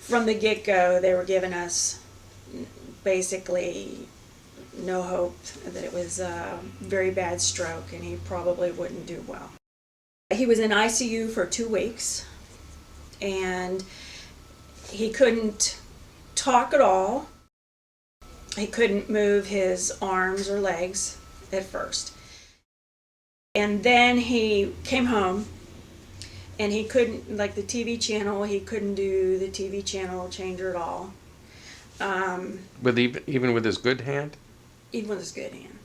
from the get-go, they were giving us basically no hope, that it was a very bad stroke and he probably wouldn't do well. He was in ICU for 2 weeks and he couldn't talk at all. He couldn't move his arms or legs at first. And then he came home and he couldn't, like the TV channel, he couldn't do the TV channel changer at all. Even with his good hand? Even with his good hand.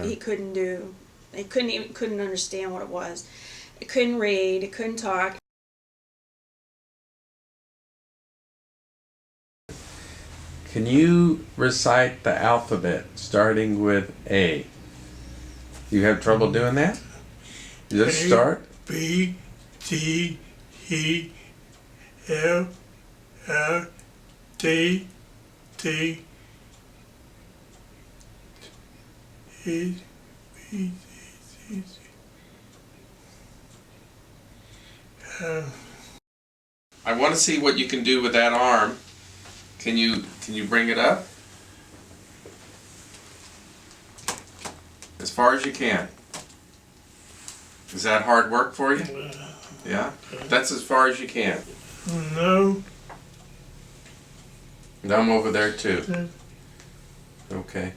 He couldn't do, he couldn't understand what it was. He couldn't read, he couldn't talk. Can you recite the alphabet starting with A? You have trouble doing that? Does it start? B, D, E, F, F, D, D, E, B, C, C. I want to see what you can do with that arm. Can you bring it up? As far as you can. Is that hard work for you? Yeah? That's as far as you can. No. And I'm over there too. Okay.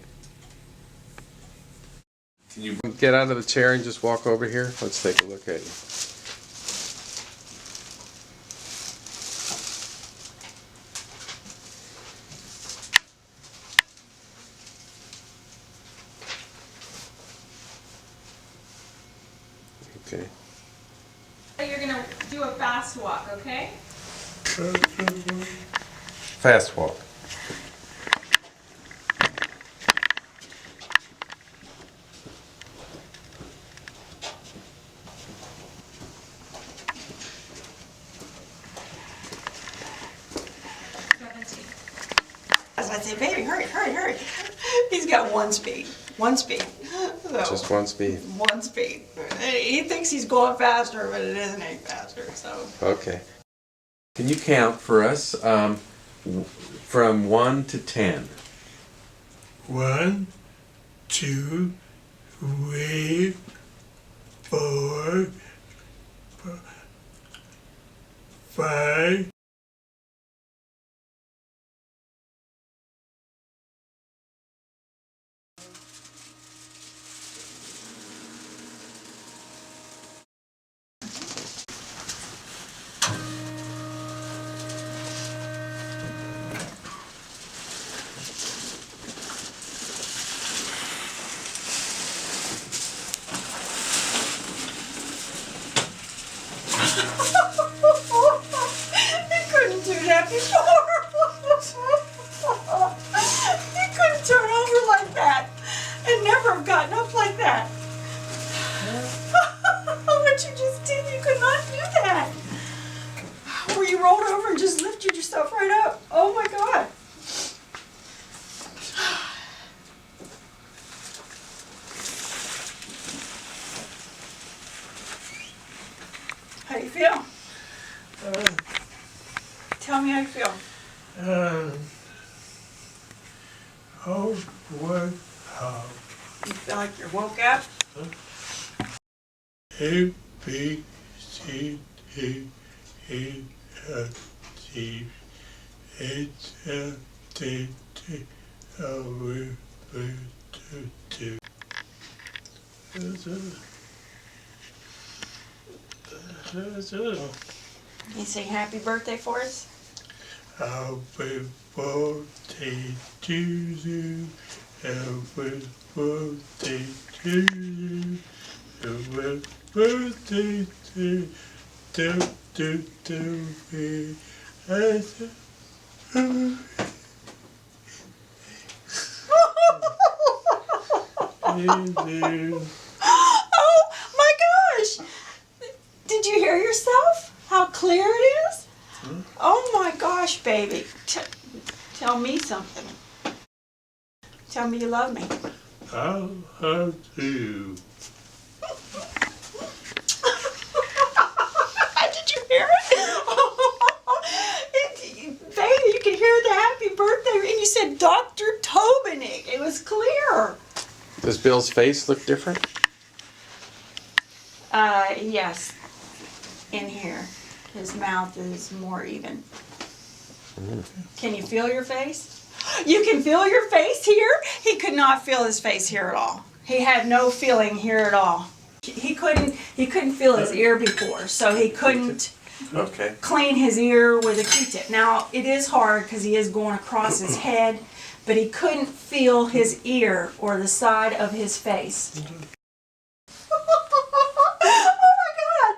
Can you get out of the chair and just walk over here? Let's take a look at you. Okay. You're gonna do a fast walk, okay? Fast walk. As I say, baby, hurry, hurry, hurry. He's got one speed. So, Just one speed. one speed. He thinks he's going faster, but it isn't any faster, so. Okay. Can you count for us from 1 to 10? 1, 2, 3, 4, 5. He couldn't do that before. He couldn't turn over like that and never have gotten up like that. What you just did, you could not do that. Where you rolled over and just lifted yourself right up. Oh my God. How do you feel? Tell me how you feel. Oh, what? You feel like you're woke up? A, B, C, D, E, F, G, H, L, D, T, L, V, V, T. You sing happy birthday for us? Happy birthday to you. Happy birthday to you. Happy birthday to me. Oh my gosh! Did you hear yourself? How clear it is? Oh my gosh, baby. Tell me something. Tell me you love me. I'll have to. Did you hear it? Dr. Tobinick. It was clear. Does Bill's face look different? Yes. In here. His mouth is more even. Can you feel your face? You can feel your face here? He could not feel his face here at all. He had no feeling here at all. He couldn't feel his ear before, so he couldn't clean his ear with a Q-tip. Now, it is hard because he is going across his head, but he couldn't feel his ear or the side of his face. Oh my God!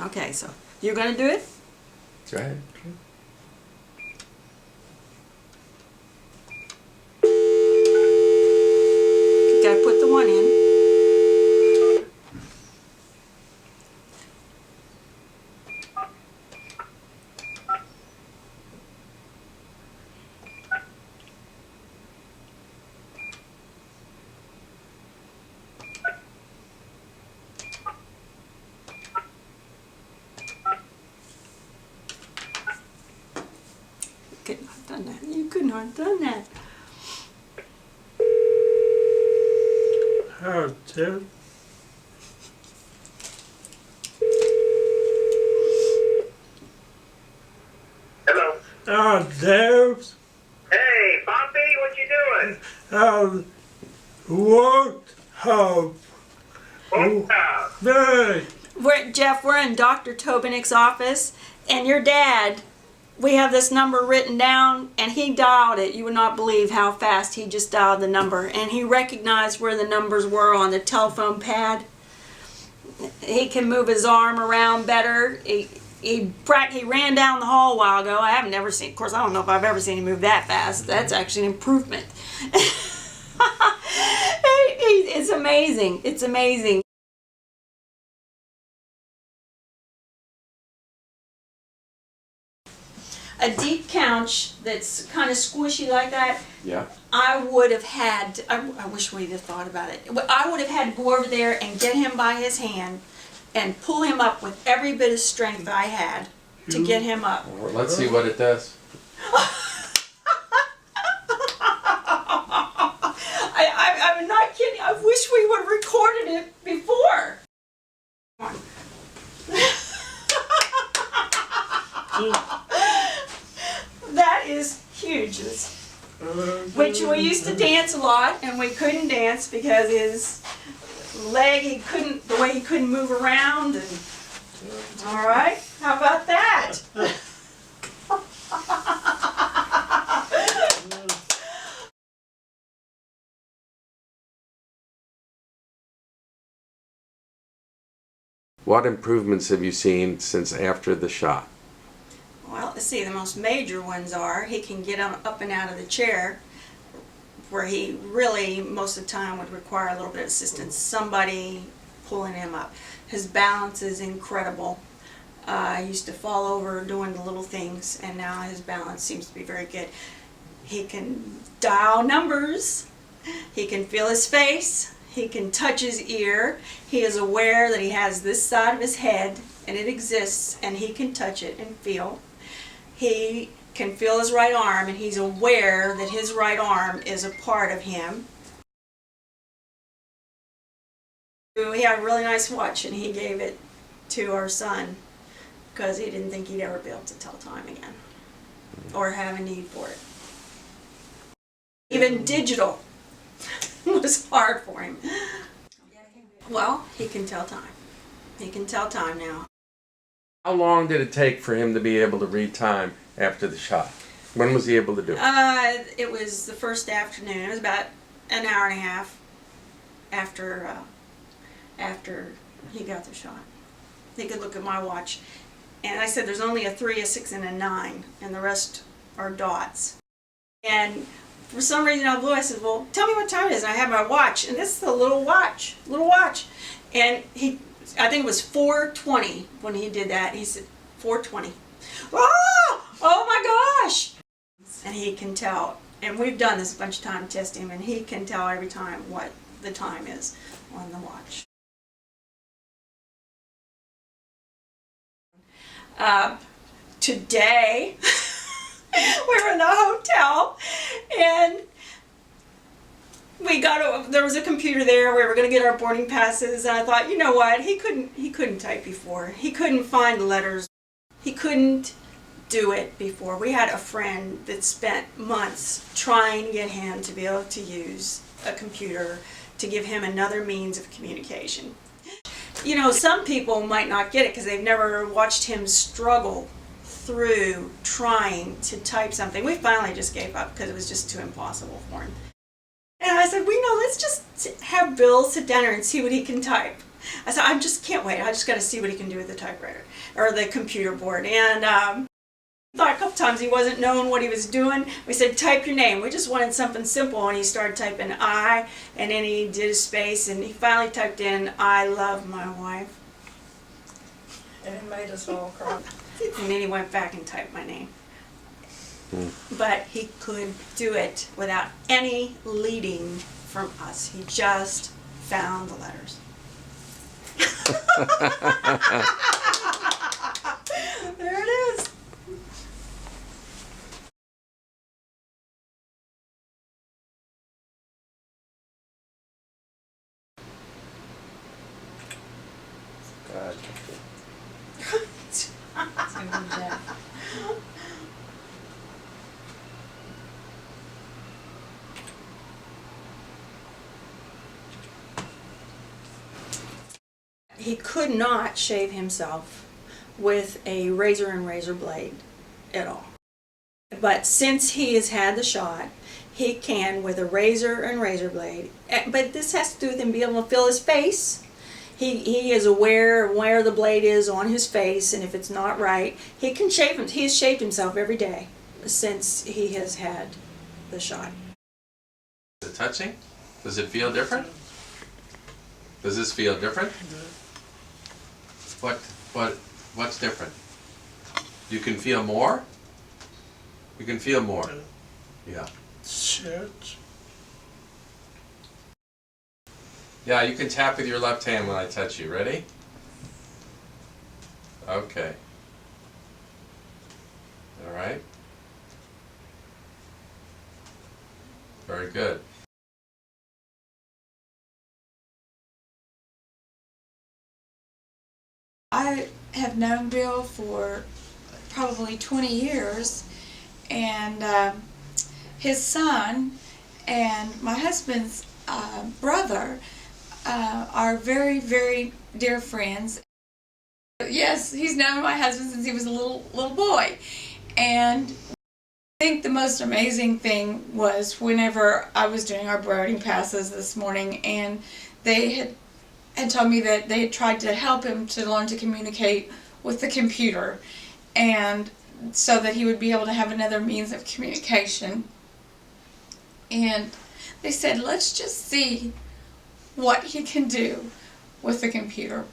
Okay, so you're gonna do it? Go ahead. You gotta put the one in. You could not have done that. You could not have done that. How to? Hello. There's Hey, Poppy, what you doing? what up? What's up? Hey, Jeff, we're in Dr. Tobinick's office, and your dad, we have this number written down, and he dialed it. You would not believe how fast he just dialed the number, and he recognized where the numbers were on the telephone pad. He can move his arm around better. He ran down the hall a while ago. I haven't ever seen, of course, I don't know if I've ever seen him move that fast. That's actually an improvement. It's amazing. It's amazing. A deep couch that's kind of squishy like that, Yeah. I would have had, I wish we'd have thought about it. I would have had to go over there and get him by his hand and pull him up with every bit of strength I had to get him up. Well, let's see what it does. I'm not kidding. I wish we would have recorded it before. That is huge. Which we used to dance a lot, and we couldn't dance because his leg, the way he couldn't move around. And all right, how about that? What improvements have you seen since after the shot? Well, let's see, the most major ones are he can get up and out of the chair, where he really, most of the time, would require a little bit of assistance, somebody pulling him up. His balance is incredible. He used to fall over doing the little things, and now his balance seems to be very good. He can dial numbers. He can feel his face. He can touch his ear. He is aware that he has this side of his head, and it exists, and he can touch it and feel. He can feel his right arm, and he's aware that his right arm is a part of him. He had a really nice watch, and he gave it to our son because he didn't think he'd ever be able to tell time again or have a need for it. Even digital was hard for him. Well, he can tell time. He can tell time now. How long did it take for him to be able to read time after the shot? When was he able to do it? It was the first afternoon. It was about an hour and a half after he got the shot. He could look at my watch, and I said there's only a 3, a 6, and a 9, and the rest are dots. And for some reason out of the blue, I said, well, tell me what time it is. And I had my watch, and this is a little watch. And I think it was 4:20 when he did that. He said, 4:20. Oh my gosh! And he can tell. And we've done this a bunch of times, test him, and he can tell every time what the time is on the watch. Today, we were in the hotel, and there was a computer there. We were going to get our boarding passes, and I thought, you know what? He couldn't type before. He couldn't find letters. He couldn't do it before. We had a friend that spent months trying to get him to be able to use a computer to give him another means of communication. You know, some people might not get it because they've never watched him struggle through trying to type something. We finally just gave up because it was just too impossible for him. And I said, let's just have Bill sit down here and see what he can type. I said, I just can't wait. I just got to see what he can do with the typewriter or the computer board. And thought a couple times he wasn't knowing what he was doing. We said, type your name. We just wanted something simple, and he started typing I, and then he did a space, and he finally typed in, I love my wife. And it made us all cry. And then he went back and typed my name. But he could do it without any leading from us. He just found the letters. There it is. God. It's gonna be death. He could not shave himself with a razor and razor blade at all. But since he has had the shot, he can with a razor and razor blade. But this has to do with him being able to feel his face. He is aware of where the blade is on his face, and if it's not right, he can shave him. He has shaved himself every day since he has had the shot. Is it touching? Does it feel different? Does this feel different? What's different? You can feel more? You can feel more. Yeah. Shit. Yeah, you can tap with your left hand when I touch you. Ready? Okay. All right. Very good. I have known Bill for probably 20 years, and his son and my husband's brother are very, very dear friends. Yes, he's known my husband since he was a little boy, and I think the most amazing thing was whenever I was doing our boarding passes this morning, and they had told me that they had tried to help him to learn to communicate with the computer, and so that he would be able to have another means of communication. And they said, let's just see what he can do with the computer.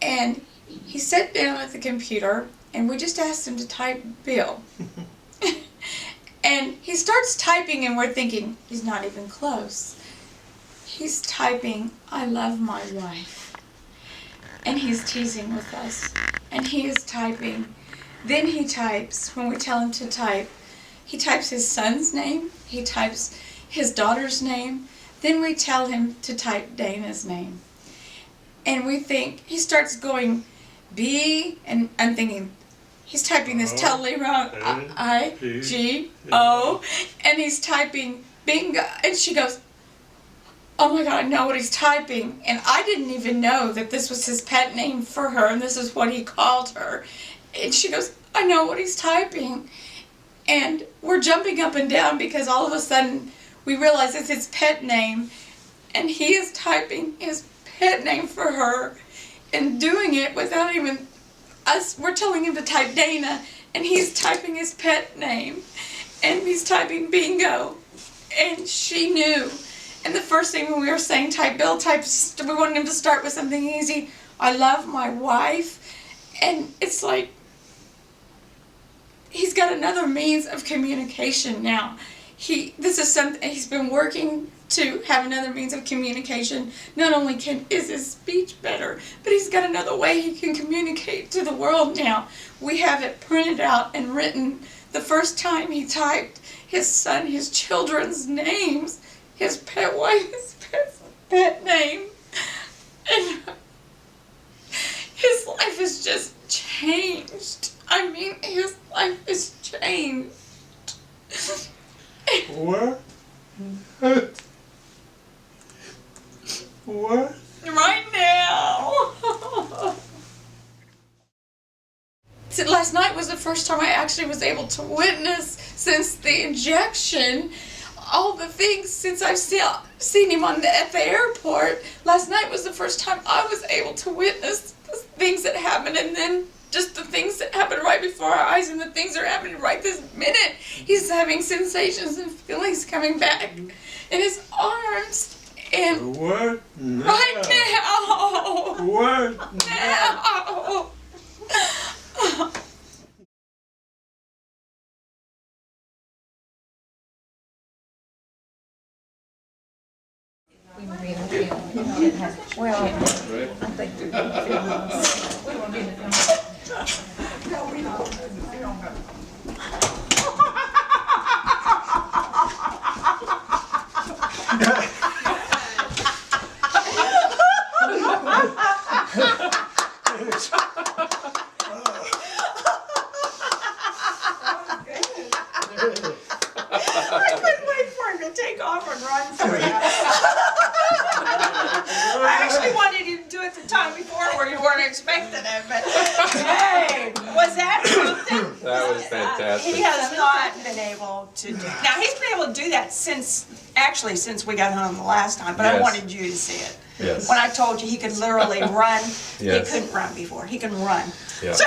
And he sat down at the computer, and we just asked him to type Bill. And he starts typing, and we're thinking, he's not even close. He's typing, I love my wife. And he's teasing with us. And he is typing. Then he types, when we tell him to type, he types his son's name, he types his daughter's name, then we tell him to type Dana's name. And we think, he starts going B, and I'm thinking, he's typing this totally wrong, I-G-O, and he's typing bingo, and she goes, oh my God, I know what he's typing. And I didn't even know that this was his pet name for her, and this is what he called her. And she goes, I know what he's typing. And we're jumping up and down because all of a sudden we realize it's his pet name, and he is typing his pet name for her and doing it without even us. We're telling him to type Dana, and he's typing his pet name, and he's typing bingo, and she knew. And the first thing when we were saying type Bill, we wanted him to start with something easy. I love my wife. And it's like, he's got another means of communication now. this is something he's been working to have another means of communication. Not only is his speech better, but he's got another way he can communicate to the world now. We have it printed out and written. The first time he typed his children's names, his pet wife's pet name, and his life has just changed. I mean, his life has changed. What? What? Right now. So last night was the first time I actually was able to witness, since the injection, all the things since I've seen him at the airport. Last night was the first time I was able to witness the things that happened, and then just the things that happened right before our eyes, and the things that are happening right this minute. He's having sensations and feelings coming back in his arms. And What? No. right now. What? Now. Well, I think they're going to film us. We don't need to come. No, we don't. I couldn't wait for him to take off and run for you. I actually wanted you to do it the time before where you weren't expecting it, but hey, was that something? That was fantastic. He has not been able to do. Now he's been able to do that since we got home the last time. But I Yes. wanted you to see it. Yes. When I told you he could literally run, Yes. he couldn't run before. He can run. Yeah. So,